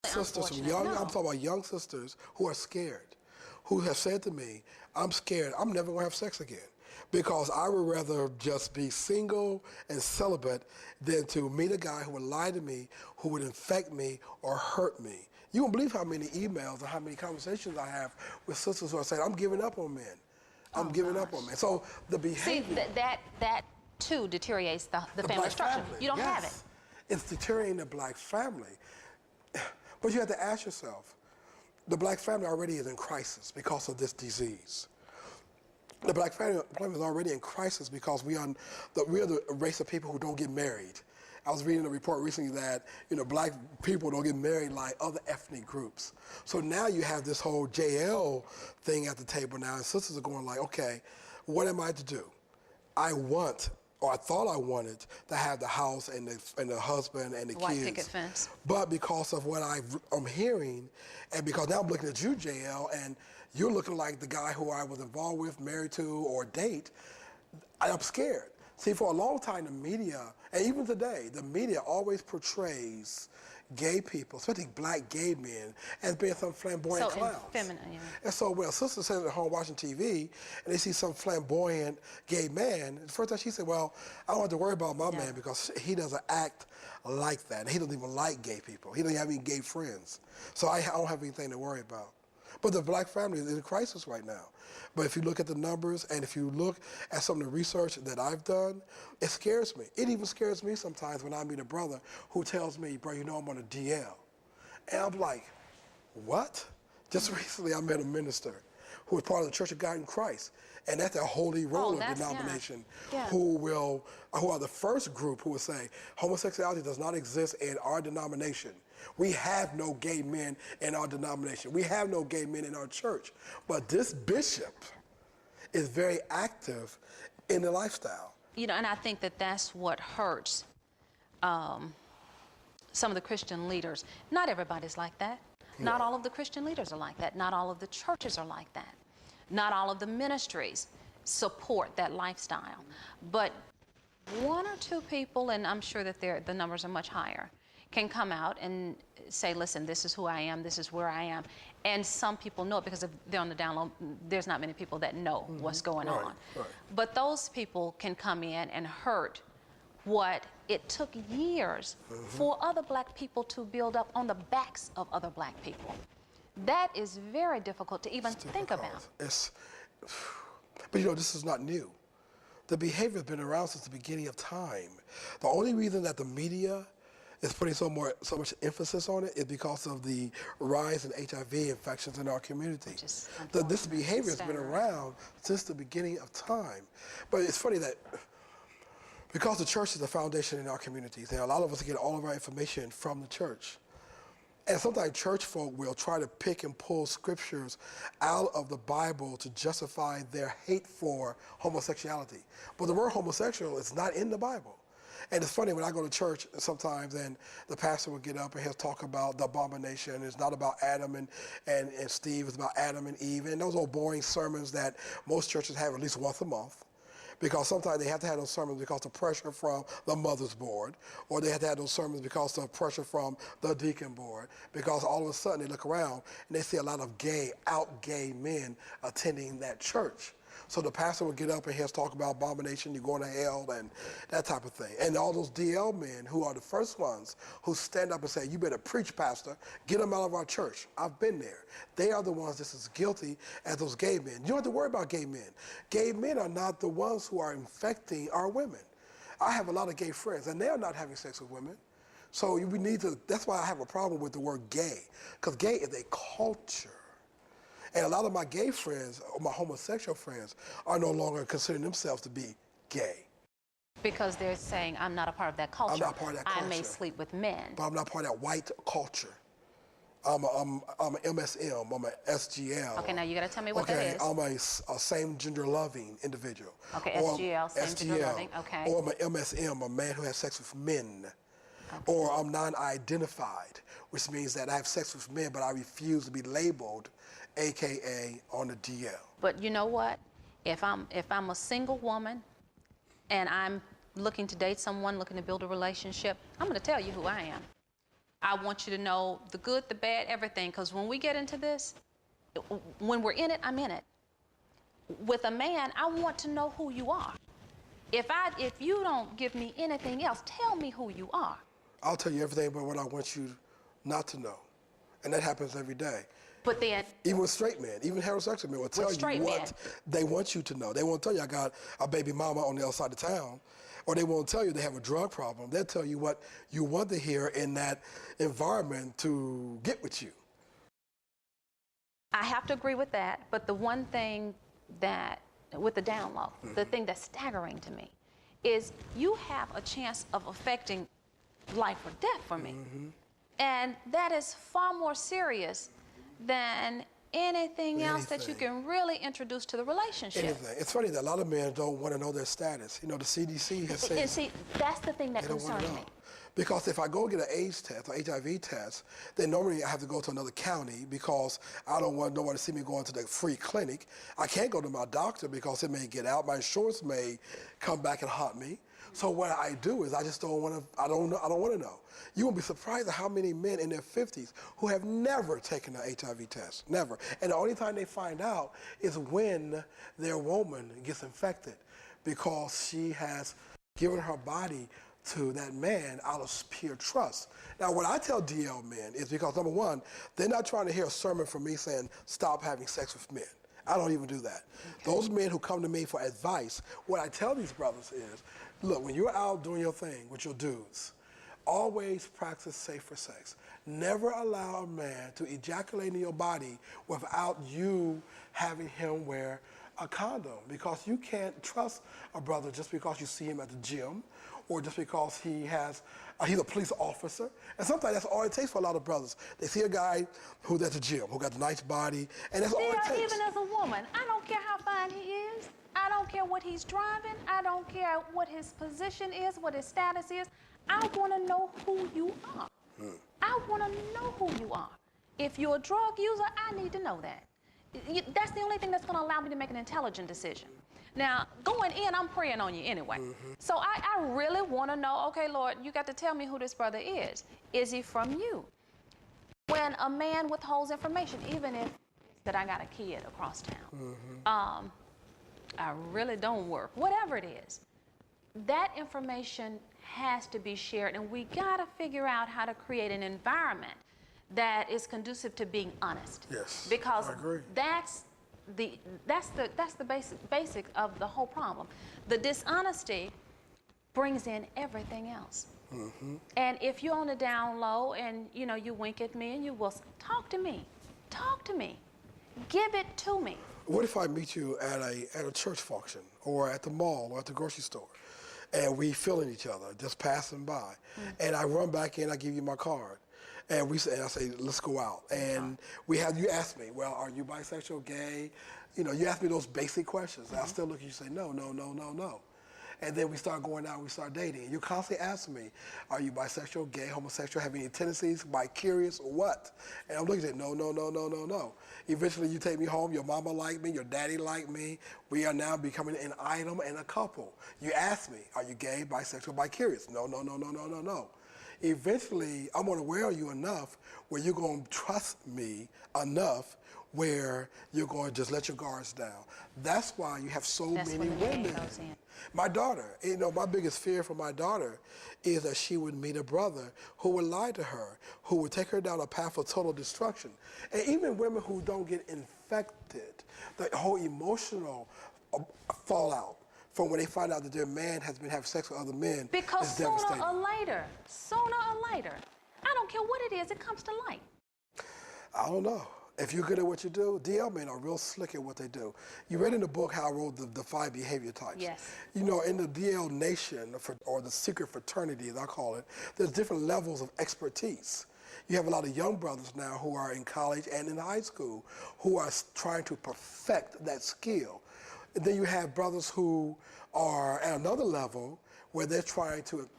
sisters, I'm talking about young sisters who are scared, who have said to me, I'm scared, I'm never gonna have sex again. Because I would rather just be single and celibate than to meet a guy who would lie to me, who would infect me or hurt me. You won't believe how many emails and how many conversations I have with sisters who are saying, I'm giving up on men. I'm giving up on men. So the behavior... See, that too deteriorates the family structure. You don't have it. It's deteriorating the black family. But you have to ask yourself, the black family already is in crisis because of this disease. The black family is already in crisis because we are the race of people who don't get married. I was reading a report recently that black people don't get married like other ethnic groups. So now you have this whole JL thing at the table now, and sisters are going like, okay, what am I to do? I thought I wanted to have the house and the husband and the kids. White picket fence. But because of what I'm hearing, and because now I'm looking at you, JL, and you're looking like the guy who I was involved with, married to, or date, I'm scared. See, for a long time, the media, and even today, the media always portrays gay people, especially black gay men, as being some flamboyant clowns. Feminine, yeah. And so when a sister sitting at home watching TV and they see some flamboyant gay man, the first time she said, well, I don't have to worry about my man because he doesn't act like that. He doesn't even like gay people. He doesn't have any gay friends. So I don't have anything to worry about. But the black family is in crisis right now. But if you look at the numbers and if you look at some of the research that I've done, it scares me. It even scares me sometimes when I meet a brother who tells me, bro, I'm on a DL. And I'm like, what? Just recently I met a minister who was part of the Church of God in Christ. And that's a holy roller denomination who are the first group who will say, homosexuality does not exist in our denomination. We have no gay men in our denomination. We have no gay men in our church. But this bishop is very active in the lifestyle. And I think that's what hurts some of the Christian leaders. Not everybody's like that. No. Not all of the Christian leaders are like that. Not all of the churches are like that. Not all of the ministries support that lifestyle. But one or two people, and I'm sure that the numbers are much higher, can come out and say, listen, this is who I am, this is where I am. And some people know it because if they're on the down low, there's not many people that know what's going on. Right. But those people can come in and hurt what it took years for other black people to build up on the backs of other black people. That is very difficult to even think about. But this is not new. The behavior has been around since the beginning of time. The only reason that the media is putting so much emphasis on it is because of the rise in HIV infections in our community. This behavior has been around since the beginning of time. But it's funny that because the church is the foundation in our communities, and a lot of us get all of our information from the church. And sometimes church folk will try to pick and pull scriptures out of the Bible to justify their hate for homosexuality. But the word homosexual is not in the Bible. And it's funny, when I go to church sometimes and the pastor will get up and he'll talk about the abomination. It's not about Adam and Steve, it's about Adam and Eve. And those old boring sermons that most churches have at least once a month. Because sometimes they have to have those sermons because of pressure from the mother's board, or they have to have those sermons because of pressure from the deacon board, because all of a sudden they look around and they see a lot of gay men attending that church. So the pastor will get up and he'll talk about abomination, you're going to hell, and that type of thing. And all those DL men who are the first ones who stand up and say, you better preach, pastor, get them out of our church. I've been there. They are the ones that's as guilty as those gay men. You don't have to worry about gay men. Gay men are not the ones who are infecting our women. I have a lot of gay friends, and they are not having sex with women. So we need to, that's why I have a problem with the word gay, because gay is a culture. And a lot of my gay friends, or my homosexual friends, are no longer considering themselves to be gay. Because they're saying, I'm not a part of that culture. I'm not part of that culture. I may sleep with men. But I'm not part of that white culture. I'm an MSM, I'm an SGL. Okay, now you got to tell me what that is. I'm a same-gender loving individual. Okay, SGL, same-gender loving, okay. Or I'm an MSM, a man who has sex with men. Okay. Or I'm non-identified, which means that I have sex with men, but I refuse to be labeled AKA on the DL. But you know what? If I'm a single woman and I'm looking to date someone, looking to build a relationship, I'm going to tell you who I am. I want you to know the good, the bad, everything. Because when we get into this, when we're in it, I'm in it. With a man, I want to know who you are. If you don't give me anything else, tell me who you are. I'll tell you everything but what I want you not to know. And that happens every day. But then, even with straight men, even heterosexual men will tell you what they want you to know. They won't tell you I got a baby mama on the other side of town, or they won't tell you they have a drug problem. They'll tell you what you want to hear in that environment to get with you. I have to agree with that, but the one thing that, with the down low, the thing that's staggering to me is you have a chance of affecting life or death for me. And that is far more serious than anything else that you can really introduce to the relationship. Anything. It's funny that a lot of men don't want to know their status. You know, the CDC has said... And see, that's the thing that concerns me. Because if I go get an AIDS test or HIV test, then normally I have to go to another county because I don't want nobody to see me going to the free clinic. I can't go to my doctor because it may get out. My insurance may come back and haunt me. So what I do is I just don't want to, I don't want to know. You will be surprised at how many men in their 50s who have never taken an HIV test, never. And the only time they find out is when their woman gets infected because she has given her body to that man out of pure trust. Now, what I tell DL men is because, number one, they're not trying to hear a sermon from me saying, stop having sex with men. I don't even do that. Okay. Those men who come to me for advice, what I tell these brothers is, look, when you're out doing your thing with your dudes, always practice safer sex. Never allow a man to ejaculate in your body without you having him wear a condom, because you can't trust a brother just because you see him at the gym or just because he's a police officer. And sometimes that's all it takes for a lot of brothers. They see a guy who's at the gym, who got a nice body, and that's all it takes. Even as a woman, I don't care how fine he is. I don't care what he's driving. I don't care what his position is, what his status is. I want to know who you are. I want to know who you are. If you're a drug user, I need to know that. That's the only thing that's going to allow me to make an intelligent decision. Now, going in, I'm praying on you anyway. So I really want to know, okay, Lord, you got to tell me who this brother is. Is he from you? When a man withholds information, even if that I got a kid across town, I really don't work, whatever it is, that information has to be shared, and we got to figure out how to create an environment that is conducive to being honest. Yes, because I agree. That's the basic of the whole problem. The dishonesty brings in everything else. And if you're on the down low and you wink at me and you will talk to me, give it to me. What if I meet you at a church function or at the mall or at the grocery store, and we feeling each other, just passing by, and I run back in, I give you my card, and I say, let's go out, and you ask me, well, are you bisexual, gay? You ask me those basic questions, and I still look at you and say, no, no, no, no, no. And then we start going out, we start dating. And you constantly ask me, are you bisexual, gay, homosexual, have any tendencies, bi-curious, or what? And I'm looking at it, no, no, no, no, no, no. Eventually you take me home, your mama liked me, your daddy liked me. We are now becoming an item and a couple. You ask me, are you gay, bisexual, bi-curious? No, no, no, no, no, no, no. Eventually, I'm gonna wear on you enough where you're gonna trust me enough where you're going to just let your guards down. That's why you have so many women. My daughter, my biggest fear for my daughter is that she would meet a brother who would lie to her, who would take her down a path of total destruction. And even women who don't get infected, the whole emotional fallout from when they find out that their man has been having sex with other men is devastating. Sooner or later, I don't care what it is, it comes to light. I don't know. If you're good at what you do, DL men are real slick at what they do. You read in the book how I wrote the 5 behavior types. Yes. In the DL nation, or the secret fraternity as I call it, there's different levels of expertise. You have a lot of young brothers now who are in college and in high school who are trying to perfect that skill. And then you have brothers who are at another level where they're trying to...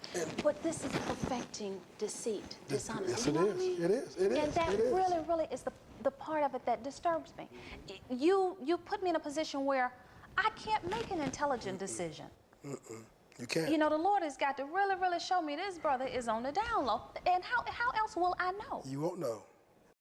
But this is perfecting deceit, dishonesty. Yes, it is. It is. It is. And that really is the part of it that disturbs me. You put me in a position where I can't make an intelligent decision. You can't. You know, the Lord has got to really, really show me this brother is on the down low. And how else will I know? You won't know.